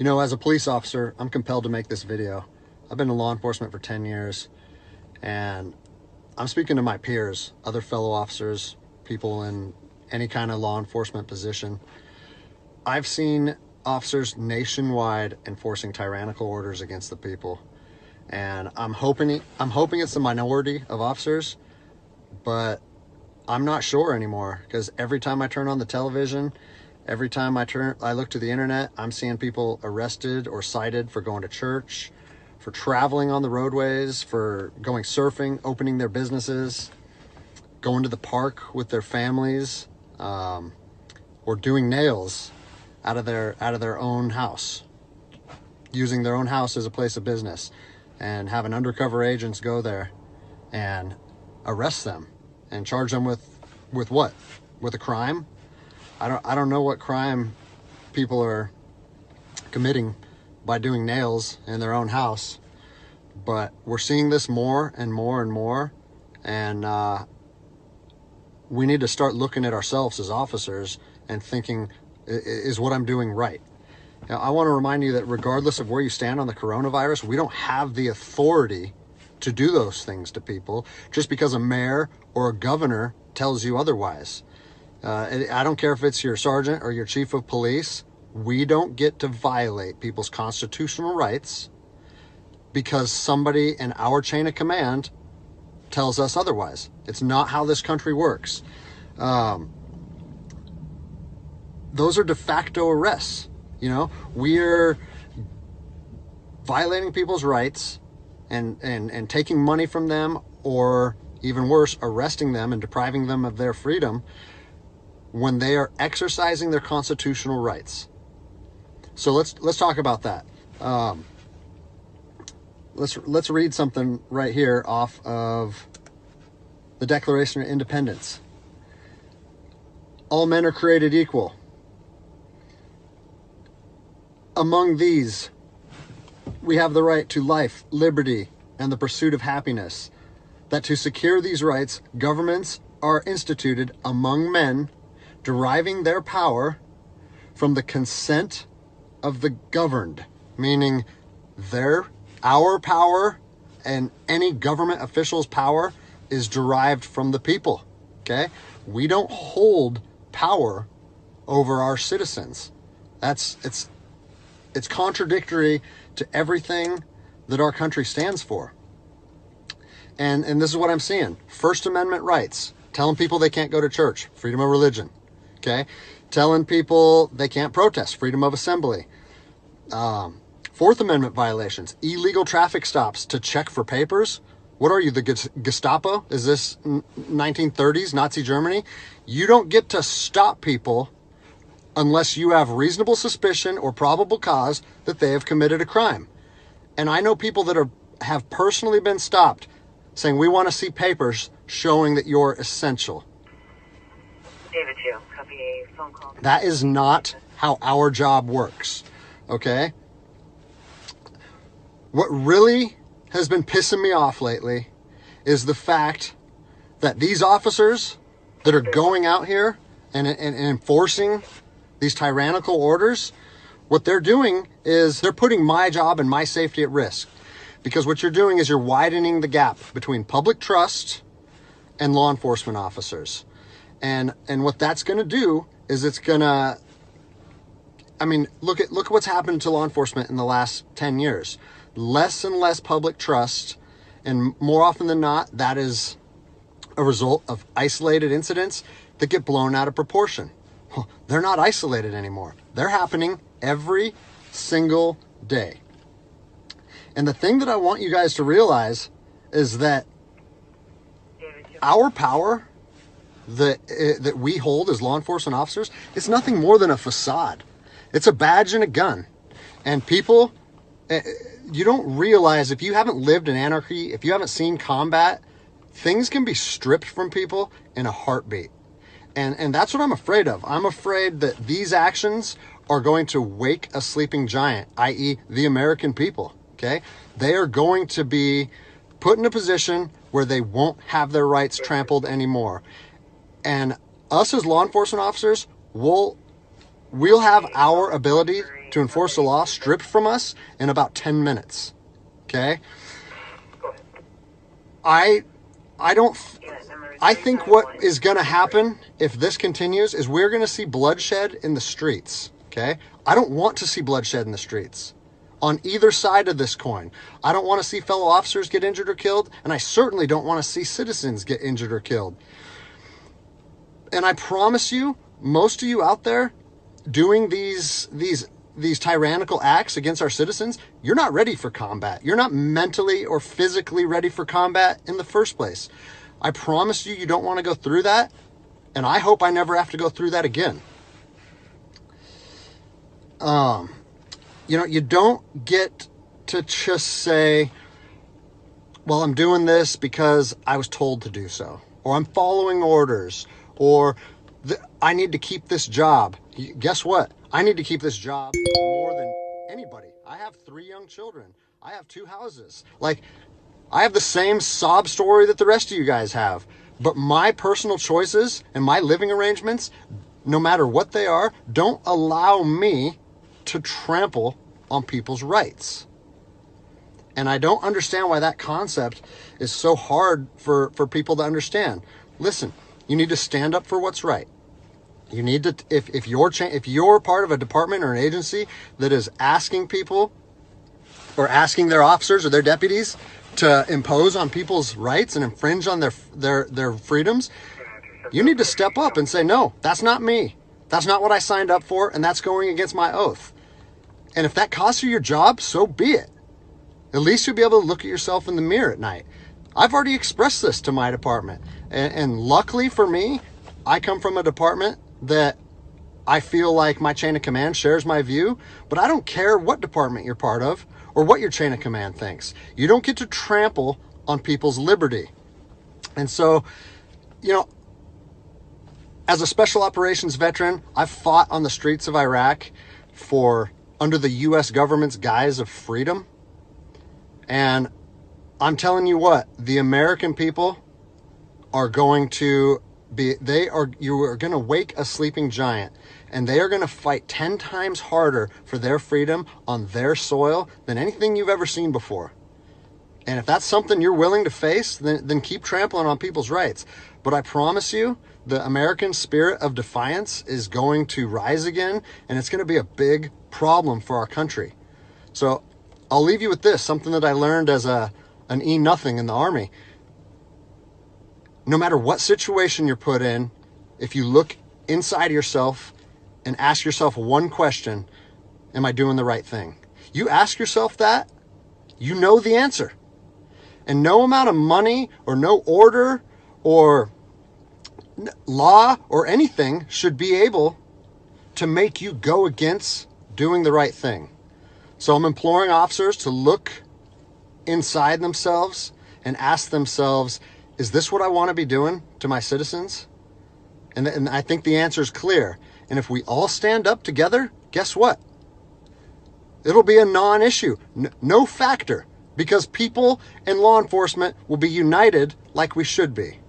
You know, as a police officer, I'm compelled to make this video. I've been in law enforcement for 10 years, and I'm speaking to my peers, other fellow officers, people in any kind of law enforcement position. I've seen officers nationwide enforcing tyrannical orders against the people, and I'm hoping it's the minority of officers, but I'm not sure anymore, because every time I turn on the television, every time I look to the internet, I'm seeing people arrested or cited for going to church, for traveling on the roadways, for going surfing, opening their businesses, going to the park with their families, or doing nails out of their own house, using their own house as a place of business, and having undercover agents go there and arrest them and charge them with what? With a crime? I don't know what crime people are committing by doing nails in their own house, but we're seeing this more and more and more, and we need to start looking at ourselves as officers and thinking, is what I'm doing right? Now, I want to remind you that regardless of where you stand on the coronavirus, we don't have the authority to do those things to people just because a mayor or a governor tells you otherwise. I don't care if it's your sergeant or your chief of police. We don't get to violate people's constitutional rights because somebody in our chain of command tells us otherwise. It's not how this country works. Those are de facto arrests. You know, we're violating people's rights and taking money from them, or even worse, arresting them and depriving them of their freedom when they are exercising their constitutional rights. So let's talk about that. Let's read something right here off of the Declaration of Independence. All men are created equal. Among these, we have the right to life, liberty, and the pursuit of happiness. That to secure these rights, governments are instituted among men, deriving their power from the consent of the governed, meaning our power and any government official's power is derived from the people. Okay? We don't hold power over our citizens. It's contradictory to everything that our country stands for. And this is what I'm seeing. First Amendment rights, telling people they can't go to church, freedom of religion. Okay? Telling people they can't protest, freedom of assembly. Fourth Amendment violations, illegal traffic stops to check for papers. What are you, the Gestapo? Is this 1930s Nazi Germany? You don't get to stop people unless you have reasonable suspicion or probable cause that they have committed a crime. And I know people that have personally been stopped saying, we want to see papers showing that you're essential. David 2, copy a phone call. That is not how our job works, okay? What really has been pissing me off lately is the fact that these officers that are going out here and enforcing these tyrannical orders, what they're doing is they're putting my job and my safety at risk. Because what you're doing is you're widening the gap between public trust and law enforcement officers. And what that's going to do is it's going to, I mean, look at what's happened to law enforcement in the last 10 years. Less and less public trust, and more often than not, that is a result of isolated incidents that get blown out of proportion. They're not isolated anymore. They're happening every single day. And the thing that I want you guys to realize is that our power that we hold as law enforcement officers is nothing more than a facade. It's a badge and a gun. And people, you don't realize, if you haven't lived in anarchy, if you haven't seen combat, things can be stripped from people in a heartbeat. And that's what I'm afraid of. I'm afraid that these actions are going to wake a sleeping giant, i.e. the American people, okay? They are going to be put in a position where they won't have their rights trampled anymore. And us as law enforcement officers, we'll have our ability to enforce the law stripped from us in about 10 minutes. Okay? I think what is going to happen if this continues is we're going to see bloodshed in the streets. Okay? I don't want to see bloodshed in the streets on either side of this coin. I don't want to see fellow officers get injured or killed, and I certainly don't want to see citizens get injured or killed. And I promise you, most of you out there doing these tyrannical acts against our citizens, you're not ready for combat. You're not mentally or physically ready for combat in the first place. I promise you, you don't want to go through that, and I hope I never have to go through that again. You don't get to just say, well, I'm doing this because I was told to do so, or I'm following orders, or I need to keep this job. Guess what? I need to keep this job more than anybody. I have 3 young children. I have 2 houses. Like, I have the same sob story that the rest of you guys have. But my personal choices and my living arrangements, no matter what they are, don't allow me to trample on people's rights. And I don't understand why that concept is so hard for people to understand. Listen, you need to stand up for what's right. You need to, if you're part of a department or an agency that is asking people or asking their officers or their deputies to impose on people's rights and infringe on their freedoms, you need to step up and say, no, that's not me. That's not what I signed up for, and that's going against my oath. And if that costs you your job, so be it. At least you'll be able to look at yourself in the mirror at night. I've already expressed this to my department. And luckily for me, I come from a department that I feel like my chain of command shares my view, but I don't care what department you're part of or what your chain of command thinks. You don't get to trample on people's liberty. And so, as a special operations veteran, I've fought on the streets of Iraq under the U.S. government's guise of freedom. And I'm telling you what, the American people are going to you are going to wake a sleeping giant, and they are going to fight 10 times harder for their freedom on their soil than anything you've ever seen before. And if that's something you're willing to face, then keep trampling on people's rights. But I promise you, the American spirit of defiance is going to rise again, and it's going to be a big problem for our country. So I'll leave you with this, something that I learned as an E-nothing in the Army. No matter what situation you're put in, if you look inside yourself and ask yourself one question, am I doing the right thing? You ask yourself that, you know the answer. And no amount of money or no order or law or anything should be able to make you go against doing the right thing. So I'm imploring officers to look inside themselves and ask themselves, is this what I want to be doing to my citizens? And I think the answer is clear. And if we all stand up together, guess what? It'll be a non-issue, no factor, because people and law enforcement will be united like we should be.